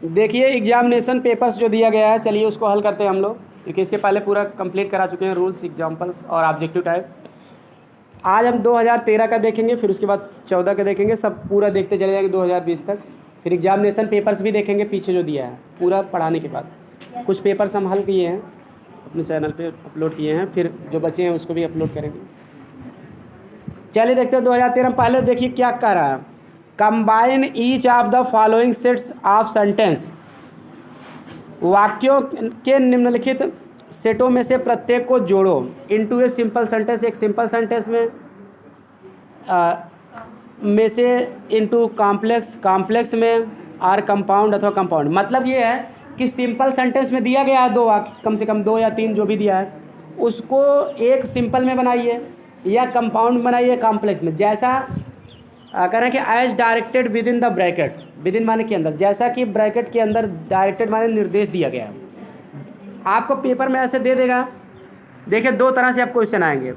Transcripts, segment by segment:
देखिए examination papers जो दिया गया है, चलिए उसको हल करते हैं हम लोग, क्योंकि इसके पहले पूरा कंप्लीट करा चुके हैं रूल्स, एग्जाम्पल्स और ऑब्जेक्टिव टाइप। आज हम 2013 का देखेंगे, फिर उसके बाद 14 का देखेंगे, सब पूरा देखते चले जाएंगे 2020 तक। फिर एग्जामिनेशन पेपर्स भी देखेंगे पीछे जो दिया है पूरा पढ़ाने के बाद। कुछ पेपर्स हम हल किए हैं, अपने चैनल पे अपलोड किए हैं, फिर जो बचे हैं उसको भी अपलोड करेंगे। चलिए देखते हैं 2013 में। पहले देखिए क्या कह रहा है, combine each of the following sets of sentence. वाक्यों के निम्नलिखित सेटों में से प्रत्येक को जोड़ो इनटू ए सिंपल सेंटेंस। एक सिंपल सेंटेंस में से इनटू कॉम्प्लेक्स, कॉम्प्लेक्स में आर कंपाउंड अथवा कंपाउंड। मतलब ये है कि सिंपल सेंटेंस में दिया गया है 2 वाक्य, कम से कम 2 या 3 जो भी दिया है, उसको एक सिंपल में बनाइए या कंपाउंड बनाइए कॉम्प्लेक्स में। जैसा कह रहे हैं कि as directed within the brackets, within माने के अंदर, जैसा कि ब्रैकेट के अंदर डायरेक्टेड माने निर्देश दिया गया है। आपको पेपर में ऐसे दे देगा। देखिए 2 तरह से आप क्वेश्चन आएंगे।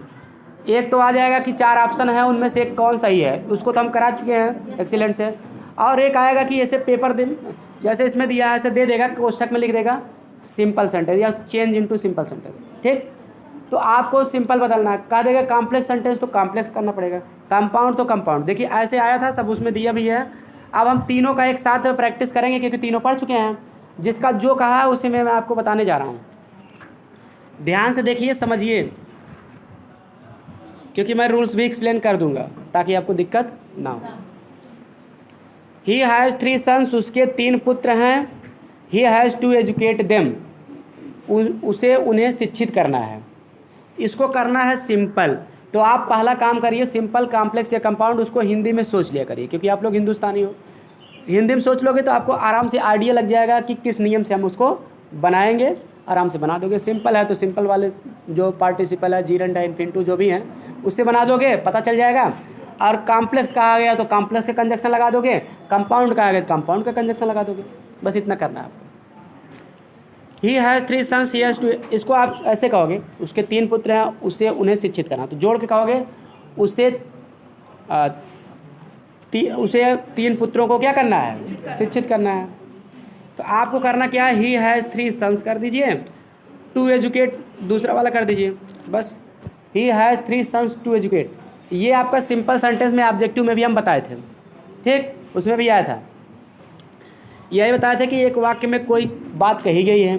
एक तो आ जाएगा कि 4 ऑप्शन है, उनमें से एक कौन सही है, उसको तो हम करा चुके हैं एक्सीलेंट से। और एक आएगा कि ऐसे पेपर दे, जैसे इसमें दिया है ऐसे दे देगा, कोष्ठक में लिख देगा सिंपल सेंटेंस या चेंज इनटू सिंपल सेंटेंस। ठीक, तो आपको सिंपल बदलना है। कह देगा कॉम्प्लेक्स सेंटेंस तो कॉम्प्लेक्स करना पड़ेगा, कंपाउंड तो कंपाउंड। देखिए ऐसे आया था, सब उसमें दिया भी है। अब हम तीनों का एक साथ प्रैक्टिस करेंगे, क्योंकि तीनों पढ़ चुके हैं। जिसका जो कहा है उसी में मैं आपको बताने जा रहा हूँ। ध्यान से देखिए, समझिए, क्योंकि मैं रूल्स भी एक्सप्लेन कर दूंगा ताकि आपको दिक्कत ना हो। ही हैज़ 3 सन्स, उसके 3 पुत्र हैं। He has to educate them, उसे उन्हें शिक्षित करना है। इसको करना है सिंपल। तो आप पहला काम करिए, सिंपल, कॉम्प्लेक्स या कंपाउंड, उसको हिंदी में सोच लिया करिए, क्योंकि आप लोग हिंदुस्तानी हो। हिंदी में सोच लोगे तो आपको आराम से आइडिया लग जाएगा कि किस नियम से हम उसको बनाएंगे, आराम से बना दोगे। सिंपल है तो सिंपल वाले जो पार्टिसिपल है, जीरंड है, इन्फिनिटिव जो भी हैं, उससे बना दोगे, पता चल जाएगा। और कॉम्प्लेक्स कहा गया तो कॉम्प्लेक्स का कंजक्शन लगा दोगे, कंपाउंड कहा गया तो कंपाउंड का कंजक्शन लगा दोगे। बस इतना करना है आपको। He has 3 sons, he has to, इसको आप ऐसे कहोगे, उसके 3 पुत्र हैं, उसे उन्हें शिक्षित करना। तो जोड़ के कहोगे, उसे 3 पुत्रों को क्या करना है, शिक्षित करना है। तो आपको करना क्या है, ही हैज़ 3 सन्स कर दीजिए, टू एजुकेट दूसरा वाला कर दीजिए। बस he has 3 sons to educate. ये आपका सिंपल सेंटेंस में ऑब्जेक्टिव में भी हम बताए थे। ठीक, उसमें भी आया था, यही बताया था कि एक वाक्य में कोई बात कही गई है,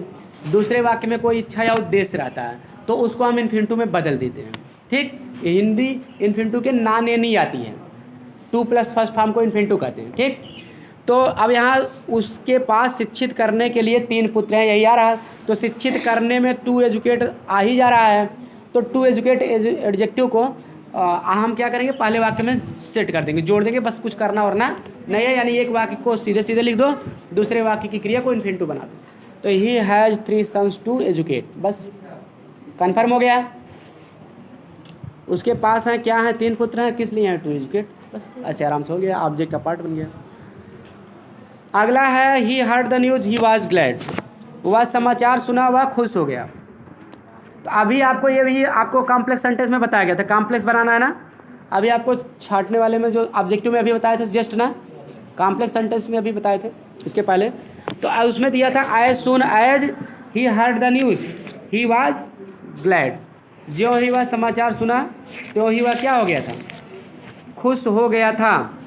दूसरे वाक्य में कोई इच्छा या उद्देश्य रहता है, तो उसको हम इन्फिनिटिव में बदल देते हैं। ठीक, हिंदी इन्फिनिटिव के ना ने नहीं आती है, 2 प्लस फर्स्ट फॉर्म को इन्फिनिटिव कहते हैं। ठीक, तो अब यहाँ उसके पास शिक्षित करने के लिए 3 पुत्र हैं, यही आ रहा है। तो शिक्षित करने में टू एजुकेट आ ही जा रहा है, तो टू एजुकेट एडजेक्टिव को हम क्या करेंगे, पहले वाक्य में सेट कर देंगे, जोड़ देंगे। बस कुछ करना और ना नहीं है, यानी एक वाक्य को सीधे सीधे लिख दो, दूसरे वाक्य की क्रिया को इन्फिनिटिव बना दो। तो he has 3 sons to educate, बस कन्फर्म हो गया। उसके पास हैं क्या है, 3 पुत्र हैं, किस लिए हैं, टू एजुकेट। बस ऐसे आराम से हो गया, ऑब्जेक्ट का पार्ट बन गया। अगला है ही heard the news, he was glad, वह समाचार सुना, वह खुश हो गया। तो अभी आपको ये भी आपको कॉम्प्लेक्स सेंटेंस में बताया गया था, कॉम्प्लेक्स बनाना है ना। अभी आपको छांटने वाले में जो ऑब्जेक्टिव में अभी बताए थे जस्ट ना, कॉम्प्लेक्स सेंटेंस में अभी बताए थे इसके पहले। तो उसमें दिया था as soon as he heard the news he was glad, जो ही वह समाचार सुना तो ही वह क्या हो गया था, खुश हो गया था।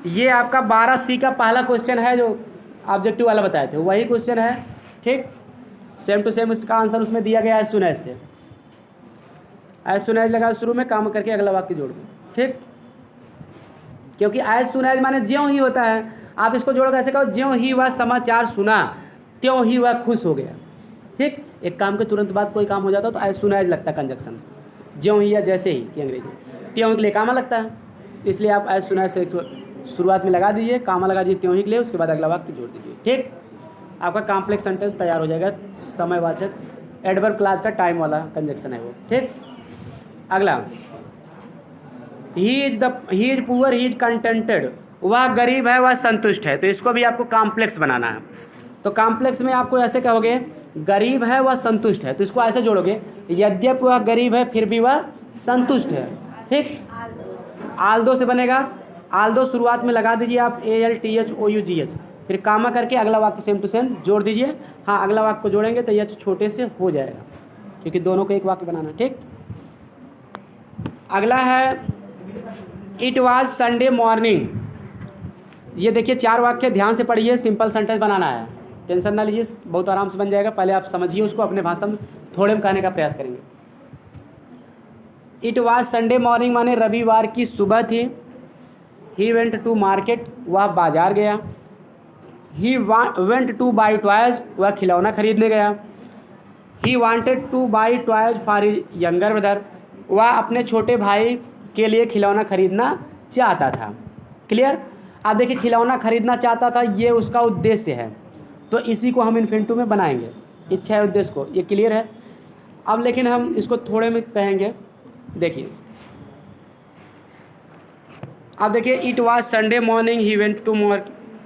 ये आपका 12C का पहला क्वेश्चन है जो ऑब्जेक्टिव वाला बताए थे, वही क्वेश्चन है। ठीक, सेम टू सेम इसका आंसर उसमें दिया गया है, सुन एज से। एज सुन एज लगा शुरू में, काम करके अगला वाक्य जोड़ दो। ठीक, क्योंकि एज सुन एज माने ज्यों ही होता है, आप इसको जोड़ कैसे कहो, ज्यों ही वह समाचार सुना त्यों ही वह खुश हो गया। ठीक, एक काम के तुरंत बाद कोई काम हो जाता तो एज सुन एज लगता है कंजक्शन, ज्यों ही या जैसे ही की अंग्रेजी, त्यों के लिए कामा लगता है, इसलिए आप एज सुन एज से शुरुआत में लगा दीजिए, कामा लगा दीजिए त्यों ही के लिए, उसके बाद अगला वाक्य जोड़ दीजिए। ठीक, आपका कॉम्प्लेक्स सेंटेंस तैयार हो जाएगा। समयवाचक एडवर्ब क्लास का टाइम वाला कंजक्शन है वो। ठीक, अगला he is poor he is contented, वह गरीब है वह संतुष्ट है। तो इसको भी आपको कॉम्प्लेक्स बनाना है। तो कॉम्प्लेक्स में आपको ऐसे कहोगे, गरीब है वह संतुष्ट है, तो इसको ऐसे जोड़ोगे, यद्यपि वह गरीब है फिर भी वह संतुष्ट है। ठीक, आल्दो से बनेगा, आल्दो शुरुआत में लगा दीजिए आप ALTHOUGH, फिर कामा करके अगला वाक्य सेम टू सेम जोड़ दीजिए। हाँ, अगला वाक्य को जोड़ेंगे तो यह छोटे से हो जाएगा, क्योंकि दोनों को एक वाक्य बनाना। ठीक, अगला है इट वाज संडे मॉर्निंग। ये देखिए 4 वाक्य, ध्यान से पढ़िए, सिंपल सेंटेंस बनाना है, टेंशन ना लीजिए, बहुत आराम से बन जाएगा। पहले आप समझिए उसको, अपने भाषा में थोड़े में कहने का प्रयास करेंगे। इट वाज संडे मॉर्निंग माने रविवार की सुबह थी। ही वेंट टू मार्केट, वह बाजार गया। ही वेंट टू बाई टॉयज, वह खिलौना खरीदने गया। He wanted to buy toys for his younger brother, वह अपने छोटे भाई के लिए खिलौना खरीदना चाहता था। क्लियर। अब देखिए खिलौना खरीदना चाहता था, ये उसका उद्देश्य है, तो इसी को हम इन्फिनिटिव में बनाएंगे, इच्छा है उद्देश्य को, ये क्लियर है। अब लेकिन हम इसको थोड़े में कहेंगे, देखिए अब देखिए it was Sunday morning he went to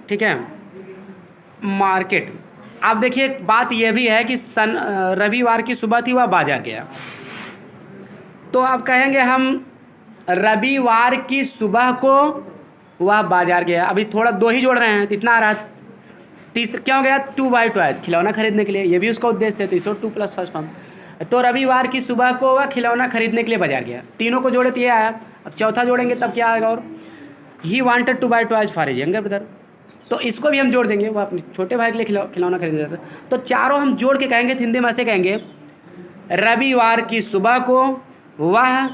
ठीक है, मार्केट। अब देखिए बात यह भी है कि रविवार की सुबह थी, वह बाजार गया, तो अब कहेंगे हम रविवार की सुबह को वह बाजार गया। अभी थोड़ा 2 ही जोड़ रहे हैं, तो इतना आ रहा है। तीसरा क्या हो गया, टू बाई टॉयज, खिलौना खरीदने के लिए, ये भी उसका उद्देश्य है, तो इसको 2 + फर्स्ट फॉर्म। तो रविवार की सुबह को वह खिलौना खरीदने के लिए बाजार गया, तीनों को जोड़े तो ये आया। अब चौथा जोड़ेंगे तब क्या आएगा, और he wanted to buy toys for his younger brother, तो इसको भी हम जोड़ देंगे, वह अपने छोटे भाई के लिए खिलौना खरीद रहा था। तो चारों हम जोड़ के कहेंगे, हिंदी में ऐसे कहेंगे, रविवार की सुबह को वह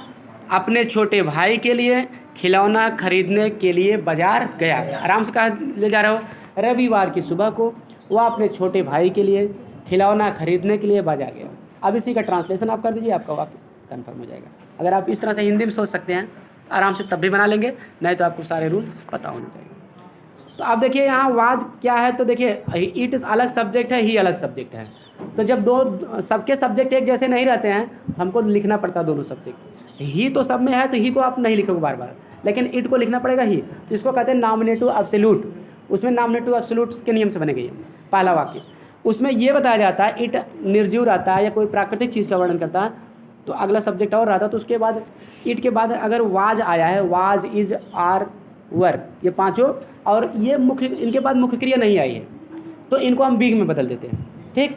अपने छोटे भाई के लिए खिलौना खरीदने के लिए बाजार गया। आराम से कहा ले जा रहे हो, रविवार की सुबह को वह अपने छोटे भाई के लिए खिलौना खरीदने के लिए बाजार गया। अब इसी का ट्रांसलेशन आप कर दीजिए, आपका वाक्य कन्फर्म हो जाएगा। अगर आप इस तरह से हिंदी में सोच सकते हैं आराम से तब भी बना लेंगे, नहीं तो आपको सारे रूल्स पता होने चाहिए। तो अब देखिए यहाँ वाज क्या है, तो देखिए इट अलग सब्जेक्ट है, ही अलग सब्जेक्ट है। तो जब दो सबके सब्जेक्ट एक जैसे नहीं रहते हैं, हमको लिखना पड़ता है दोनों सब्जेक्ट। ही तो सब में है, तो ही को आप नहीं लिखोगे बार बार, लेकिन इट को लिखना पड़ेगा ही। तो इसको कहते हैं नॉमिनेटिव एब्सोल्यूट। उसमें नॉमिनेटिव एब्सोल्यूट के नियम से बनेगा ये पहला वाक्य। उसमें ये बताया जाता है इट निर्जीव रहता है या कोई प्राकृतिक चीज़ का वर्णन करता है, तो अगला सब्जेक्ट और रहता है। तो उसके बाद इट के बाद अगर वाज आया है, वाज, इज, आर, वर, ये पांचों, और ये मुख्य, इनके बाद मुख्य क्रिया नहीं आई है, तो इनको हम बीइंग में बदल देते हैं। ठीक,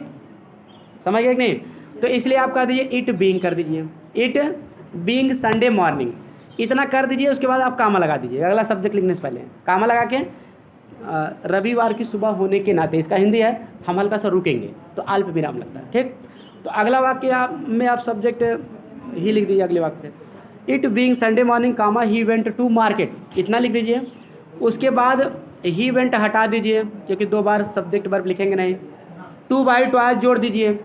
समझ गए कि नहीं। तो इसलिए आप कह दीजिए इट बीइंग कर दीजिए, इट बीइंग संडे मॉर्निंग, इतना कर दीजिए। उसके बाद आप कामा लगा दीजिए, अगला सब्जेक्ट लिखने से पहले कामा लगा के रविवार की सुबह होने के नाते, इसका हिंदी है, हम हल्का सा रुकेंगे तो अल्प विराम लगता है। ठीक, तो अगला वाक्य में आप सब्जेक्ट ही लिख दीजिए अगले वाक्य से, it being Sunday morning comma he went to market, इतना लिख दीजिए। उसके बाद ही वेंट हटा दीजिए, क्योंकि 2 बार सब्जेक्ट वर्ब लिखेंगे नहीं। टू बाई टॉयज जोड़ दीजिए।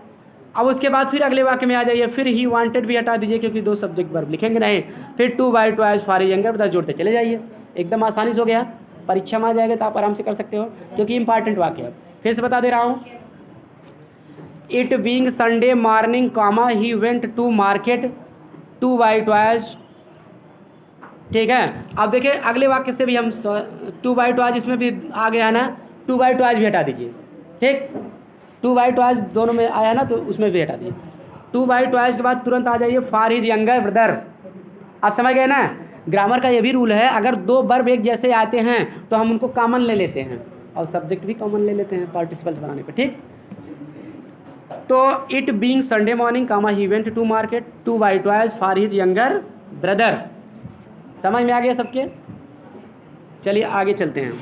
अब उसके बाद फिर अगले वाक्य में आ जाइए, फिर ही वांटेड भी हटा दीजिए, क्योंकि 2 सब्जेक्ट वर्ब लिखेंगे नहीं। फिर to buy toys for his younger brother जोड़ते चले जाइए, एकदम आसानी से हो गया। परीक्षा में आ जाएगा तो आप आराम से कर सकते हो, क्योंकि इंपॉर्टेंट वाक्य है। फिर से बता दे रहा हूँ, it being Sunday morning comma he went to market to buy toys. ठीक है, अब देखिए अगले वाक्य से भी हम टू बाई टॉयज, इसमें भी आ गया है ना, टू बाई टॉयज भी हटा दीजिए। ठीक, टू बाई टॉयज दोनों में आया ना, तो उसमें भी हटा दीजिए। टू बाई टॉयज के बाद तुरंत आ जाइए फॉर हिज यंगर ब्रदर। आप समझ गए ना, ग्रामर का ये भी रूल है, अगर 2 वर्ब एक जैसे आते हैं तो हम उनको कॉमन ले लेते हैं, और सब्जेक्ट भी कॉमन ले लेते हैं पार्टिसिपल्स बनाने पर। ठीक, तो it being Sunday morning comma he went to market to buy toys for his younger brother. समझ में आ गया सबके। चलिए आगे चलते हैं।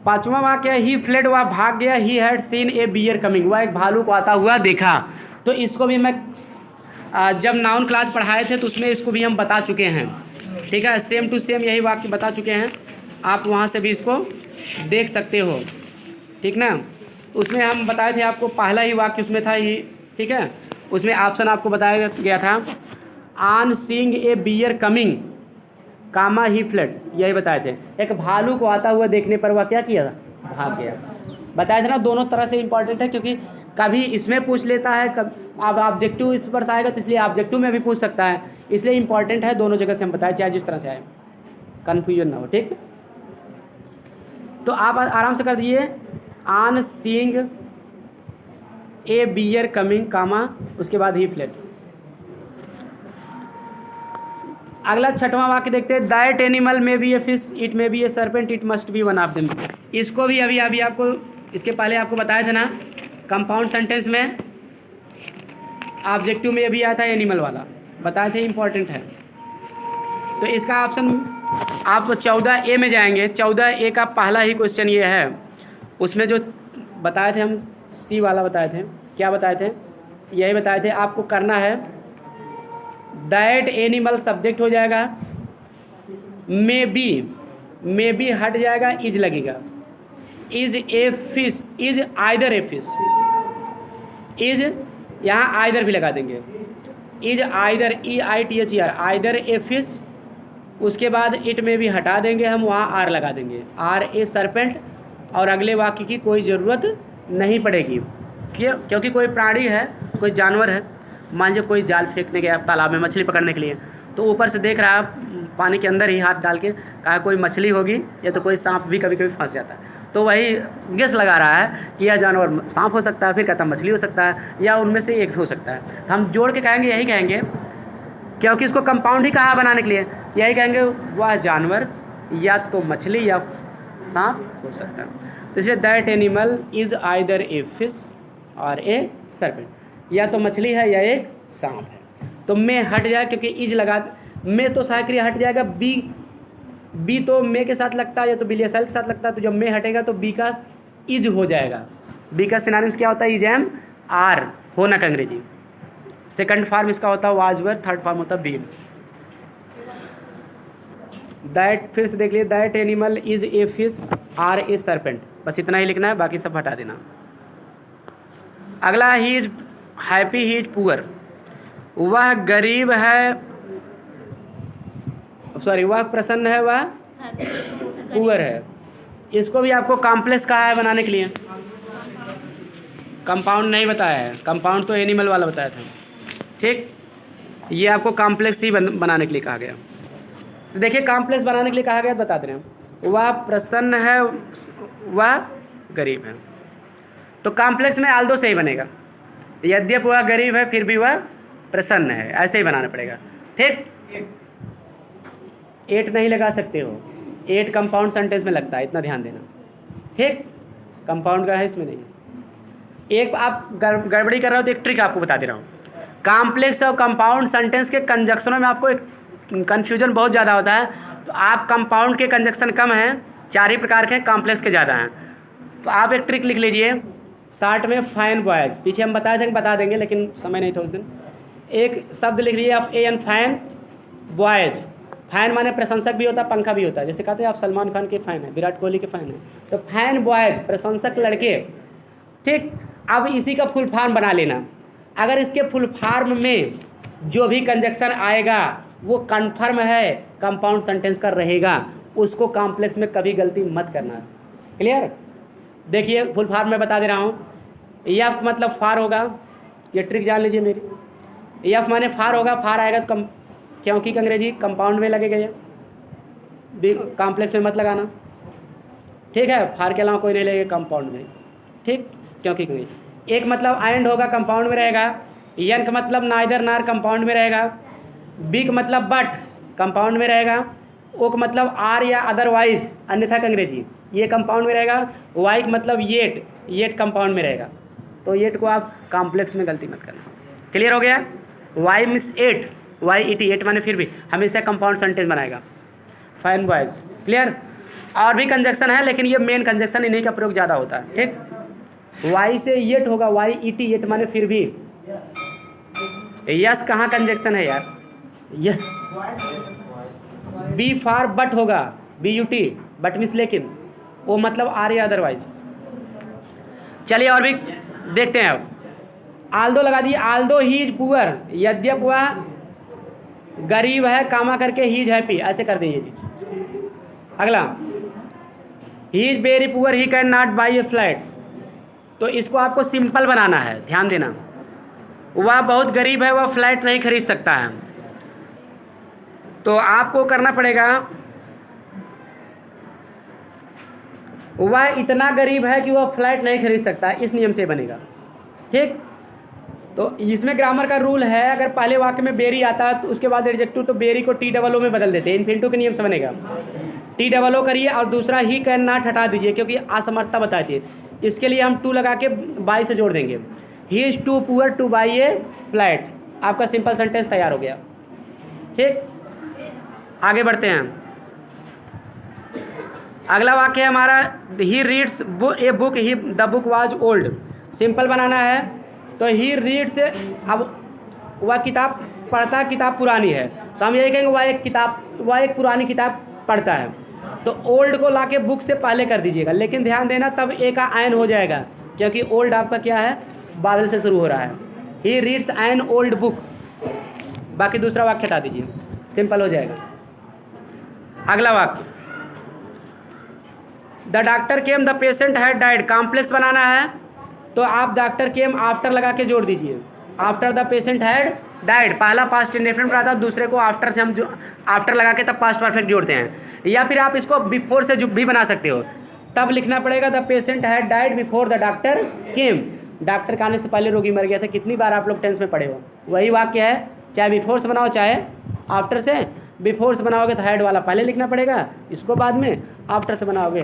5वां वाक्य, ही फ्लेड, वह भाग गया। He had seen a bear coming, वह एक भालू को आता हुआ देखा। तो इसको भी मैं जब नाउन क्लास पढ़ाए थे तो उसमें इसको भी हम बता चुके हैं। ठीक है, सेम टू सेम यही वाक्य बता चुके हैं, आप वहाँ से भी इसको देख सकते हो। ठीक ना, उसमें हम बताए थे आपको, पहला ही वाक्य उसमें था ही। ठीक है, उसमें ऑप्शन आपको बताया गया था, on seeing a bear coming comma he fled, यही बताए थे। एक भालू को आता हुआ देखने पर वह क्या किया, भाग गया। बताया था ना, दोनों तरह से इंपॉर्टेंट है, क्योंकि कभी इसमें पूछ लेता है, अब ऑब्जेक्टिव इस पर आएगा तो इसलिए ऑब्जेक्टिव में भी पूछ सकता है, इसलिए इंपॉर्टेंट है दोनों जगह से हम बताए, चाहे जिस तरह से आए, कन्फ्यूजन ना हो। ठीक, तो आप आराम से कर दीजिए, on seeing a bear coming comma, उसके बाद ही फ्लेड। अगला छठवां वाक्य देखते हैं, that animal may be a fish, it may be a serpent, it must be one of them. इसको भी अभी अभी आपको इसके पहले आपको बताया था ना, कंपाउंड सेंटेंस में ऑब्जेक्टिव में भी आया था एनिमल वाला, बताए थे, इंपॉर्टेंट है। तो इसका ऑप्शन आप 14A में जाएंगे। 14A का पहला ही क्वेश्चन ये है, उसमें जो बताए थे हम सी वाला बताए थे, क्या बताए थे, यही बताए थे आपको करना है। दैट एनिमल सब्जेक्ट हो जाएगा, मे बी हट जाएगा, इज लगेगा, is a fish, is either a fish, is यहाँ आइदर भी लगा देंगे, is either EITHER either a fish. उसके बाद इट में भी हटा देंगे हम, वहाँ आर लगा देंगे, आर ए सरपेंट, और अगले वाक्य की कोई ज़रूरत नहीं पड़ेगी। क्यों? क्योंकि कोई प्राणी है, कोई जानवर है, मान लीजिए कोई जाल फेंकने गया तालाब में मछली पकड़ने के लिए, तो ऊपर से देख रहा है पानी के अंदर ही हाथ डाल के, कहा कोई मछली होगी या तो कोई सांप भी कभी कभी फंस जाता है, तो वही गेस लगा रहा है कि यह जानवर सांप हो सकता है, फिर कहता मछली हो सकता है, या उनमें से एक हो सकता है। तो हम जोड़ के कहेंगे, यही कहेंगे, क्योंकि इसको कंपाउंड ही कहा बनाने के लिए, यही कहेंगे वह जानवर या तो मछली या सांप हो सकता है। तो इसलिए that animal is either a fish और ए सर्पेंट, या तो मछली है या एक सांप है। तो में हट जाए, क्योंकि इज लगा, में तो सहायक्रिया हट जाएगा, बी तो में के साथ लगता है या तो बिलियसल के साथ लगता है, तो जब में हटेगा तो बी का इज हो जाएगा। बी का सिनोनिम्स क्या होता है, इज एम आर, होना का अंग्रेजी। सेकंड फॉर्म इसका होता है वाज वर, थर्ड फॉर्म होता है बीन। दैट, फिर से देख लिए, that animal is a fish or a serpent, बस इतना ही लिखना है, बाकी सब हटा देना। अगला, he is happy, he is poor, वह गरीब है, सॉरी वह प्रसन्न है, वह पुअर है। इसको भी आपको कॉम्प्लेक्स कहा है बनाने के लिए, कंपाउंड नहीं बताया है, कंपाउंड तो एनिमल वाला बताया था, ठीक। ये आपको कॉम्प्लेक्स ही बनाने के लिए कहा गया। तो देखिए कॉम्प्लेक्स बनाने के लिए कहा गया, बता दे रहे हैं, वह प्रसन्न है, वह गरीब है। तो कॉम्प्लेक्स में आल्दो से ही बनेगा, यद्यपि वह गरीब है फिर भी वह प्रसन्न है, ऐसे ही बनाना पड़ेगा, ठीक। 8 नहीं लगा सकते हो, 8 कंपाउंड सेंटेंस में लगता है, इतना ध्यान देना, ठीक। कंपाउंड का है, इसमें नहीं। एक आप गड़बड़ी कर रहे हो तो एक ट्रिक आपको बता दे रहा हूँ, कॉम्प्लेक्स और कंपाउंड सेंटेंस के कंजक्शनों में आपको एक कन्फ्यूजन बहुत ज़्यादा होता है। तो आप कंपाउंड के कंजक्शन कम हैं, 4 ही प्रकार के, कॉम्प्लेक्स के ज़्यादा हैं। तो आप एक ट्रिक लिख लीजिए, शार्ट में फाइन बॉयज, पीछे हम बताए थे कि बता देंगे लेकिन समय नहीं था उस दिन। एक शब्द लिख लीजिए आप, AN फाइन बॉयज। फैन माने प्रशंसक भी होता है, पंखा भी होता है, जैसे कहते हैं आप सलमान खान के फ़ैन हैं, विराट कोहली के फ़ैन हैं, तो फैन बॉयज प्रशंसक लड़के, ठीक। अब इसी का फुल फॉर्म बना लेना, अगर इसके फुल फॉर्म में जो भी कंजक्शन आएगा वो कन्फर्म है कंपाउंड सेंटेंस का रहेगा, उसको कॉम्प्लेक्स में कभी गलती मत करना, क्लियर। देखिए फुल फॉर्म में बता दे रहा हूँ, यफ मतलब फार होगा, ये ट्रिक जान लीजिए मेरी, यफ माने फार होगा, फार आएगा तो क्योंकि अंग्रेजी कंपाउंड में लगेगा, ये कॉम्प्लेक्स में मत लगाना, ठीक है। फार के अलावा कोई नहीं लगेगा कंपाउंड में, ठीक, क्योंकि अंग्रेजी। एक मतलब एंड होगा, कंपाउंड में रहेगा। यन का मतलब नाइदर नार, कंपाउंड में रहेगा। बी का मतलब बट, कंपाउंड में रहेगा। ओ का मतलब आर या अदरवाइज, अन्यथा का अंग्रेजी, ये कंपाउंड में रहेगा। वाई का मतलब येट, येट कंपाउंड में रहेगा। तो येट को आप कॉम्प्लेक्स में गलती मत करना, क्लियर हो गया। वाई मीन्स 8, YET 8 माने फिर भी हमेशा कंपाउंड सेंटेंस बनाएगा। Fine boys, clear. और भी कंजक्शन है लेकिन ये मेन कंजक्शन इन्हीं का प्रयोग ज़्यादा होता है, ठीक। वाई से येट होगा, YET येट माने फिर भी। यस कहाँ कंजक्शन है यार, ये बी फार बट होगा, BUT बट मीन्स लेकिन, वो मतलब आर या अदरवाइज। चलिए और भी देखते हैं। अब आल्दो लगा दिए, आल्दो ही इज पुअर, यद्यप वह गरीब है, कामा करके ही इज हैप्पी, ऐसे कर दीजिए जी। अगला, he is very poor, he can not by a flat. तो इसको आपको सिंपल बनाना है, ध्यान देना। वह बहुत गरीब है, वह फ्लैट नहीं खरीद सकता है। तो आपको करना पड़ेगा, वह इतना गरीब है कि वह फ्लैट नहीं खरीद सकता है, इस नियम से बनेगा, ठीक। तो इसमें ग्रामर का रूल है, अगर पहले वाक्य में बेरी आता है तो उसके बाद एडजेक्टिव, तो बेरी को TOO में बदल देते हैं, इन्फिनिटिव के नियम से बनेगा। TOO करिए और दूसरा ही कैन नॉट हटा दीजिए क्योंकि असमर्थता बताती है। इसके लिए हम टू लगा के बाई से जोड़ देंगे। He is too poor to buy a flat. आपका सिंपल सेंटेंस तैयार हो गया। ठीक, आगे बढ़ते हैं। अगला वाक्य है हमारा, he reads a book, he the book was old. Simple बनाना है तो ही रीड्स, अब वह किताब पढ़ता, किताब पुरानी है तो हम यही कहेंगे वह एक पुरानी किताब पढ़ता है। तो ओल्ड को लाके बुक से पहले कर दीजिएगा, लेकिन ध्यान देना तब ए का आयन हो जाएगा क्योंकि ओल्ड आपका क्या है, बादल से शुरू हो रहा है। He reads an old book. बाकी दूसरा वाक्य हटा दीजिए, सिंपल हो जाएगा। अगला वाक्य, the doctor came the patient had died. Complex बनाना है तो आप डॉक्टर केम आफ्टर लगा के जोड़ दीजिए। After the patient had died, पहला पास्ट इंडेफिनिट पर आता है, दूसरे को आफ्टर से हम जो आफ्टर लगा के तब पास्ट परफेक्ट जोड़ते हैं। या फिर आप इसको बिफोर से भी बना सकते हो, तब लिखना पड़ेगा the patient had died before the doctor came. Doctor के आने से पहले रोगी मर गया था। कितनी बार आप लोग टेंस में पढ़े हो, वही वाक्य है, चाहे बिफोर से बनाओ चाहे आफ्टर से। बिफोर से बनाओगे तो हैड वाला पहले लिखना पड़ेगा, इसको बाद में। आफ्टर से बनाओगे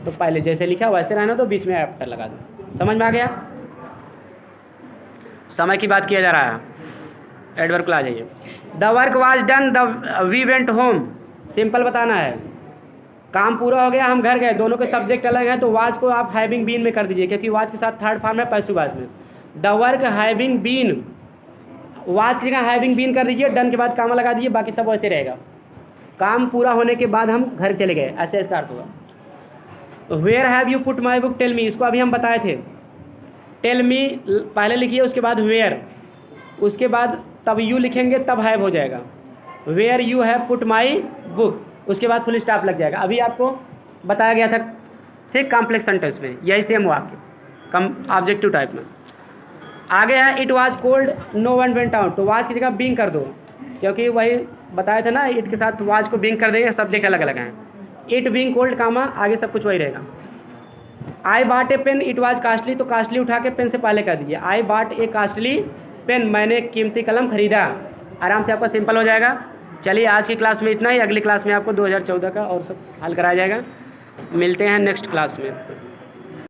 तो पहले जैसे लिखा वैसे रहना, तो बीच में आफ्टर लगा दो। समझ में आ गया? समय की बात किया जा रहा है, एडवर्ब को आ जाइए। The work was done the we went home. Simple बताना है, काम पूरा हो गया, हम घर गए। दोनों के सब्जेक्ट अलग हैं तो वाज को आप हैविंग बीन में कर दीजिए क्योंकि वाज के साथ थर्ड फॉर्म है पैसिव वाज में। The work having been, was की जगह हैविंग बीन कर दीजिए, डन के बाद कामा लगा दीजिए, बाकी सब वैसे रहेगा। काम पूरा होने के बाद हम घर चले गए, ऐसे इसका अर्थ होगा। Where have you put my book tell me, इसको अभी हम बताए थे। टेल मी पहले लिखिए, उसके बाद वेयर, उसके बाद तब यू लिखेंगे तब हैव हो जाएगा। Where you have put my book, उसके बाद फुल स्टॉप लग जाएगा। अभी आपको बताया गया था ठीक कॉम्प्लेक्स सेंटेंस में, यही सेम वाक्य कम ऑब्जेक्टिव टाइप में। आगे है it was cold no one went out. तो वाज की जगह बीइंग कर दो क्योंकि वही बताया था ना, इट के साथ वाज को बीइंग कर देंगे, सब्जेक्ट अलग अलग हैं। इट बीइंग कोल्ड कामा आगे सब कुछ वही रहेगा। आई बाट ए पेन इट वाज कास्टली, तो कास्टली उठा के पेन से पहले कर दीजिए। आई बाट ए कास्टली पेन, मैंने एक कीमती कलम खरीदा। आराम से आपका सिंपल हो जाएगा। चलिए आज की क्लास में इतना ही, अगली क्लास में आपको 2014 का और सब हल कराया जाएगा। मिलते हैं नेक्स्ट क्लास में।